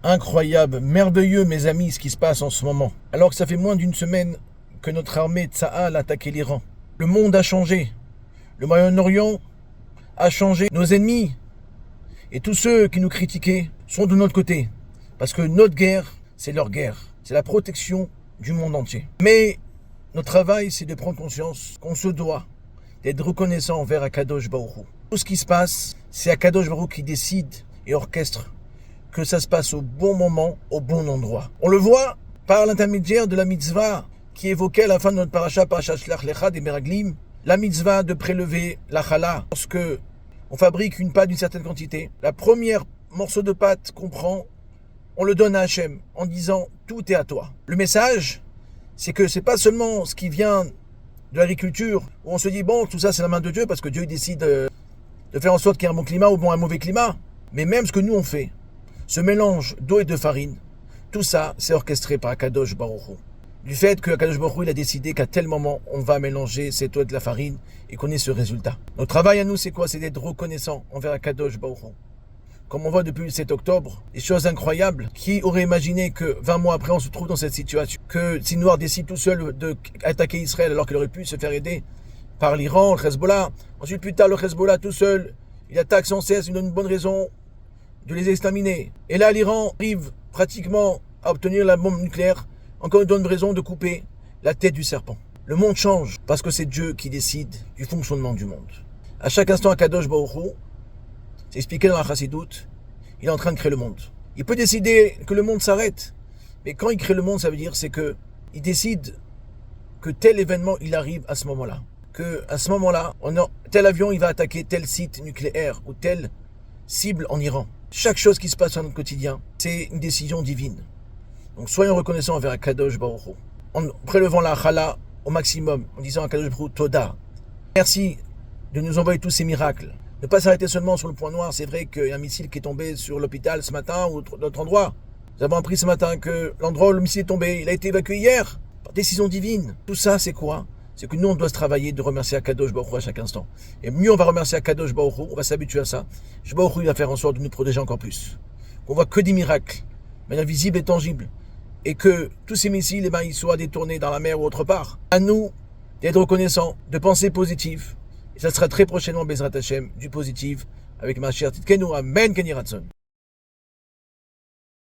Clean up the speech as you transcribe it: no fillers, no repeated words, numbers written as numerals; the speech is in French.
Incroyable, merveilleux mes amis ce qui se passe en ce moment. Alors que ça fait moins d'une semaine que notre armée Tsahal a attaqué l'Iran. Le monde a changé. Le Moyen-Orient a changé. Nos ennemis et tous ceux qui nous critiquaient sont de notre côté. Parce que notre guerre, c'est leur guerre. C'est la protection du monde entier. Mais notre travail, c'est de prendre conscience qu'on se doit d'être reconnaissant envers Akadosh Baruch Hu. Tout ce qui se passe, c'est Akadosh Baruch Hu qui décide et orchestre que ça se passe au bon moment, au bon endroit. On le voit par l'intermédiaire de la mitzvah qui évoquait à la fin de notre paracha, Parashat Shlach Lecha des Meraglim, la mitzvah de prélever la challah. Lorsque on fabrique une pâte d'une certaine quantité, la première morceau de pâte qu'on prend, on le donne à Hachem en disant tout est à toi. Le message, c'est que c'est pas seulement ce qui vient de l'agriculture où on se dit bon, tout ça c'est la main de Dieu parce que Dieu décide de faire en sorte qu'il y ait un bon climat ou un mauvais climat, mais même ce que nous on fait, ce mélange d'eau et de farine, tout ça c'est orchestré par Akadosh Baruch Hu. Du fait que Akadosh Baruch Hu il a décidé qu'à tel moment on va mélanger cette eau et de la farine et qu'on ait ce résultat. Notre travail à nous c'est quoi? C'est d'être reconnaissant envers Akadosh Baruch Hu. Comme on voit depuis le 7 octobre, des choses incroyables. Qui aurait imaginé que 20 mois après on se trouve dans cette situation? Que Sinwar décide tout seul d'attaquer Israël alors qu'il aurait pu se faire aider par l'Iran, le Hezbollah. Ensuite plus tard le Hezbollah tout seul, il attaque sans cesse, il donne une bonne raison de les exterminer. Et là l'Iran arrive pratiquement à obtenir la bombe nucléaire, encore une bonne raison de couper la tête du serpent. Le monde change parce que c'est Dieu qui décide du fonctionnement du monde. À chaque instant Akadosh Baruch Hu, c'est expliqué dans la Chassidoute, il est en train de créer le monde. Il peut décider que le monde s'arrête, mais quand il crée le monde, ça veut dire c'est que il décide que tel événement il arrive à ce moment-là, que à ce moment-là, tel avion il va attaquer tel site nucléaire ou telle cible en Iran. Chaque chose qui se passe dans notre quotidien, c'est une décision divine. Donc soyons reconnaissants envers Akadosh Baruch Hu, en prélevant la challah au maximum, en disant à Akadosh Baruch Hu Toda. Merci de nous envoyer tous ces miracles. Ne pas s'arrêter seulement sur le point noir. C'est vrai qu'il y a un missile qui est tombé sur l'hôpital ce matin ou d'autres endroits. Nous avons appris ce matin que l'endroit où le missile est tombé, il a été évacué hier, par décision divine. Tout ça, c'est quoi? C'est que nous, on doit se travailler de remercier Akadosh Baruch Hu à chaque instant. Et mieux on va remercier Akadosh Baruch Hu, on va s'habituer à ça. Baruch Hu, il va faire en sorte de nous protéger encore plus. Qu'on voit que des miracles, de manière visible et tangible. Et que tous ces missiles, ils soient détournés dans la mer ou autre part. À nous d'être reconnaissants, de penser positif. Et ça sera très prochainement, Bezrat Hashem, du positif, avec Mashiach Tzidkenu, Amen, Ken Yiratzon.